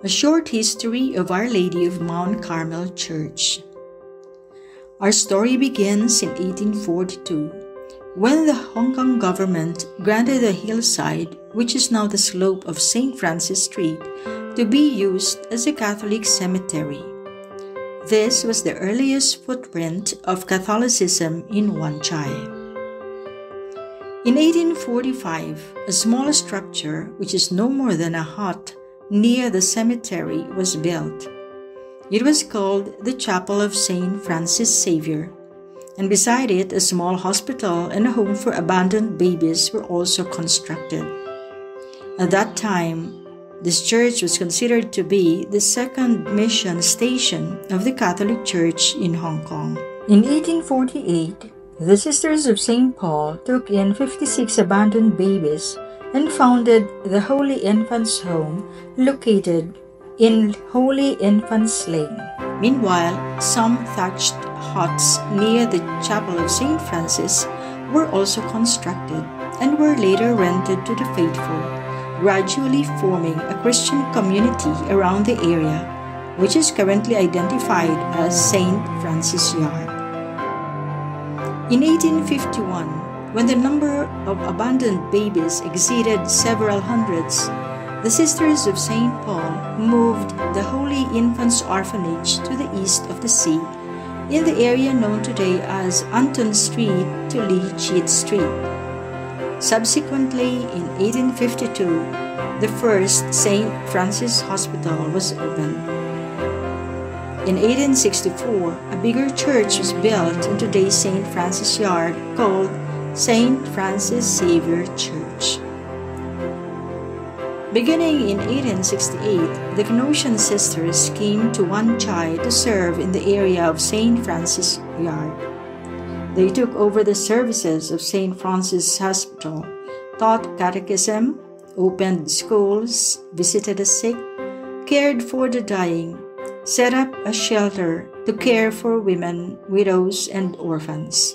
A short history of Our Lady of Mount Carmel Church. Our story begins in 1842, when the Hong Kong government granted the hillside, which is now the slope of St. Francis Street, to be used as a Catholic cemetery. This was the earliest footprint of Catholicism in Wan Chai. In 1845, a small structure, which is no more than a hut, near the cemetery was built. It was called the Chapel of St. Francis Xavier, and beside it a small hospital and a home for abandoned babies were also constructed. At that time, this church was considered to be the second mission station of the Catholic Church in Hong Kong. In 1848, the Sisters of St. Paul took in 56 abandoned babies and founded the Holy Infants Home located in Holy Infants Lane. Meanwhile, some thatched huts near the Chapel of St. Francis were also constructed and were later rented to the faithful, gradually forming a Christian community around the area, which is currently identified as St. Francis Yard. In 1851, when the number of abandoned babies exceeded several hundreds, the Sisters of St. Paul moved the Holy Infants Orphanage to the east of the sea, in the area known today as Anton Street to Lee Cheat Street. Subsequently, in 1852, the first St. Francis Hospital was opened. In 1864, a bigger church was built in today's St. Francis Yard called St. Francis Xavier Church. Beginning in 1868, the Canossian sisters came to Wan Chai to serve in the area of St. Francis Yard. They took over the services of St. Francis Hospital, taught catechism, opened schools, visited the sick, cared for the dying, set up a shelter to care for women, widows, and orphans.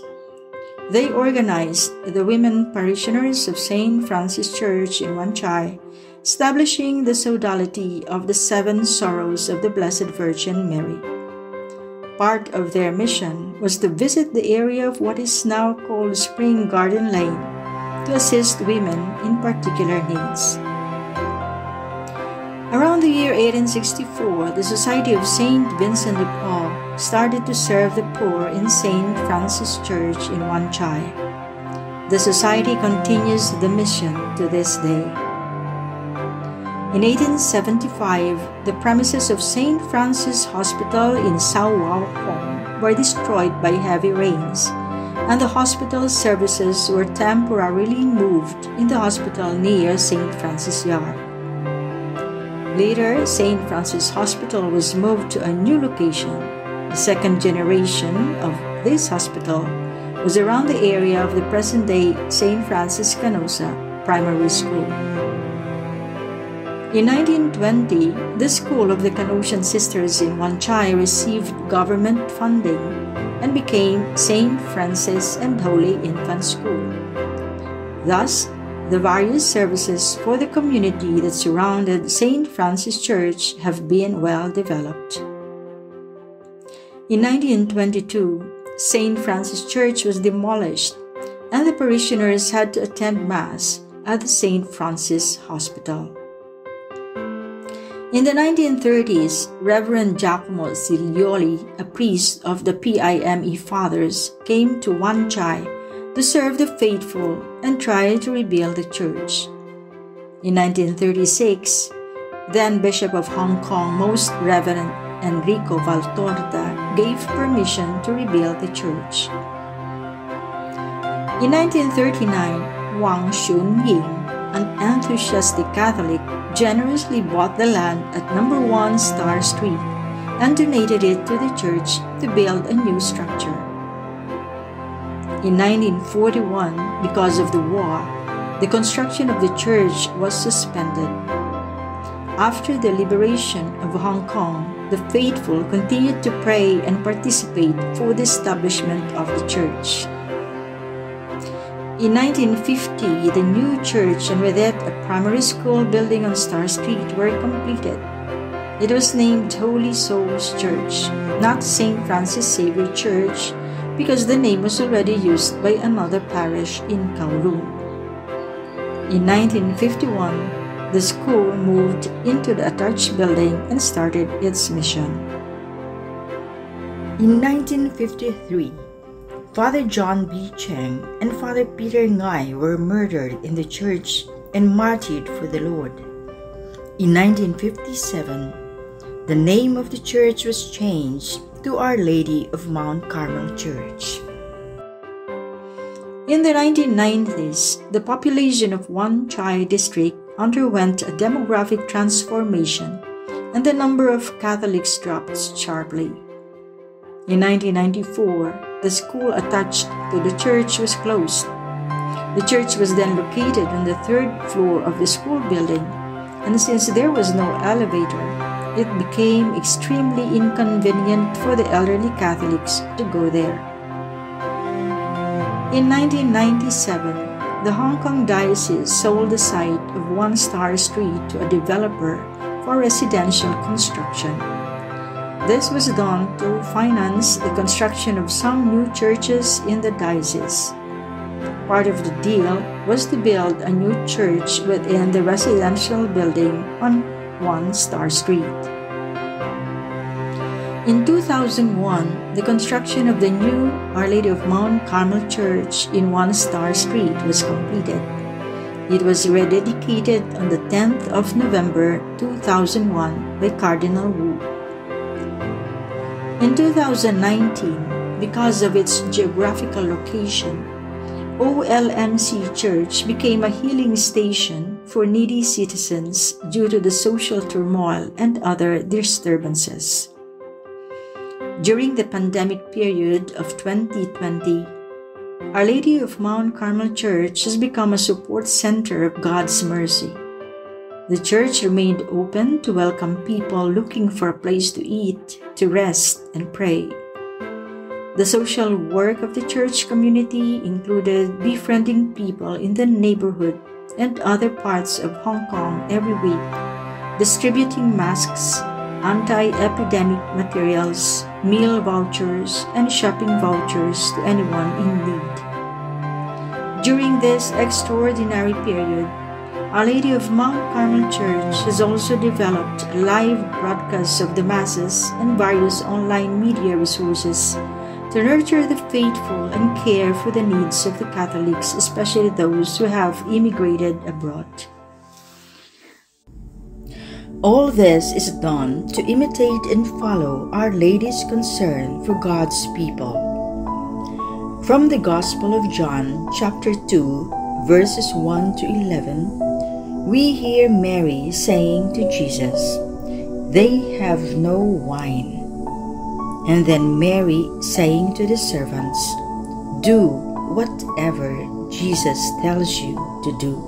They organized the women parishioners of St. Francis Church in Wan Chai, establishing the sodality of the 7 Sorrows of the Blessed Virgin Mary. Part of their mission was to visit the area of what is now called Spring Garden Lane to assist women in particular needs. Around the year 1864, the Society of St. Vincent de Paul started to serve the poor in St. Francis Church in Wan Chai. The society continues the mission to this day. In 1875, the premises of St. Francis Hospital in Sao Wao Kong were destroyed by heavy rains, and the hospital services were temporarily moved in the hospital near St. Francis Yard. Later, St. Francis Hospital was moved to a new location. The second generation of this hospital was around the area of the present-day St. Francis Canossa Primary School. In 1920, the School of the Canossian Sisters in Wan Chai received government funding and became St. Francis and Holy Infant School. Thus, the various services for the community that surrounded St. Francis Church have been well developed. In 1922, St. Francis Church was demolished and the parishioners had to attend Mass at the St. Francis Hospital. In the 1930s, Reverend Giacomo Zilioli, a priest of the PIME Fathers, came to Wan Chai to serve the faithful and try to rebuild the church. In 1936, then Bishop of Hong Kong, Most Reverend Enrico Valtorta, gave permission to rebuild the church. In 1939, Wang Xunying, an enthusiastic Catholic, generously bought the land at No. 1 Star Street and donated it to the church to build a new structure. In 1941, because of the war, the construction of the church was suspended. After the liberation of Hong Kong, the faithful continued to pray and participate for the establishment of the church. In 1950, the new church and with it a primary school building on Star Street were completed. It was named Holy Souls Church, not St. Francis Xavier Church, because the name was already used by another parish in Kowloon. In 1951, the school moved into the attached building and started its mission. In 1953, Father John B. Cheng and Father Peter Ngai were murdered in the church and martyred for the Lord. In 1957, the name of the church was changed to Our Lady of Mount Carmel Church. In the 1990s, the population of Wan Chai district underwent a demographic transformation and the number of Catholics dropped sharply. In 1994, the school attached to the church was closed. The church was then located on the third floor of the school building, and since there was no elevator, it became extremely inconvenient for the elderly Catholics to go there. In 1997, the Hong Kong Diocese sold the site of One Star Street to a developer for residential construction. This was done to finance the construction of some new churches in the diocese. Part of the deal was to build a new church within the residential building on One Star Street. In 2001, the construction of the new Our Lady of Mount Carmel Church in One Star Street was completed. It was rededicated on the 10th of November 2001 by Cardinal Wu. In 2019, because of its geographical location, OLMC Church became a healing station for needy citizens due to the social turmoil and other disturbances. During the pandemic period of 2020, Our Lady of Mount Carmel Church has become a support center of God's mercy. The church remained open to welcome people looking for a place to eat, to rest, and pray. The social work of the church community included befriending people in the neighborhood and other parts of Hong Kong every week, distributing masks, anti-epidemic materials, meal vouchers, and shopping vouchers to anyone in need. During this extraordinary period, Our Lady of Mount Carmel Church has also developed live broadcasts of the Masses and various online media resources to nurture the faithful and care for the needs of the Catholics, especially those who have immigrated abroad. All this is done to imitate and follow Our Lady's concern for God's people. From the Gospel of John, chapter 2, verses 1 to 11, we hear Mary saying to Jesus, "They have no wine." And then Mary saying to the servants, "Do whatever Jesus tells you to do."